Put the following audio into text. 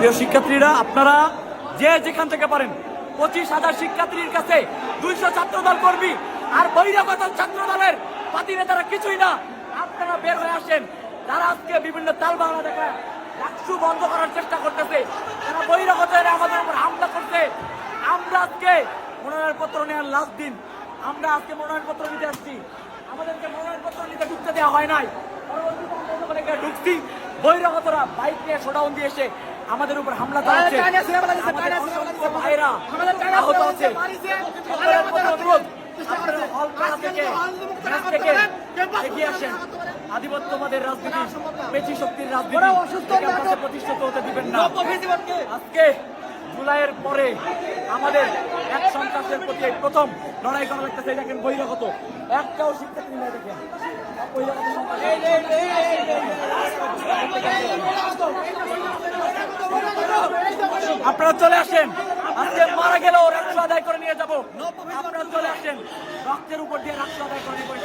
প্রিয় শিক্ষার্থীরা, আপনারা যে যেখান থেকে পারেন 25,000 শিক্ষার্থীর কাছে 200 ছাত্রদল কর্মী আর বহিরাগত ছাত্র দলের পাতি নেতারা কিছুই না। আপনারা বের হয়ে আসেন। তারা আজকে বিভিন্ন তাল বাংলা দেখায় ডাকসু বন্ধ করার চেষ্টা করতেছে, তারা বহিরাগত আমাদের উপর হামলা করছে। আমরা আজকে মনোনয়নপত্র নেওয়ার লাস্ট দিন, আমরা আজকে মনোনয়নপত্র নিতে আসছি। আমাদেরকে মনোনয়নপত্র নিতে ঢুকতে দেওয়া হয় নাই, ঢুকছি। বহিরাগতরা বাইক নিয়ে শোডাউন দিয়ে এসে আমাদের উপর হামলা চালাচ্ছে। ভাইরা আহত আছে। এগিয়ে আসেন। আধিপত্যবাদের রাজনীতি, পেশি শক্তির রাজনীতি প্রতিষ্ঠিত হতে দিবেন না। আজকে জুলাইয়ের পরে আমাদের এক সন্ত্রাসের প্রতি প্রথম লড়াই করা লাগতেছে। দেখেন বহিরাগত একটাও শিক্ষার্থী নেই, দেখেন আপনারা চলে আসেন। আজকে মারা গেলেও রাষ্ট্র আদায় করে নিয়ে যাবো। আপনারা চলে আসেন, রক্তের উপর দিয়ে রাষ্ট্র আদায় করে নিয়ে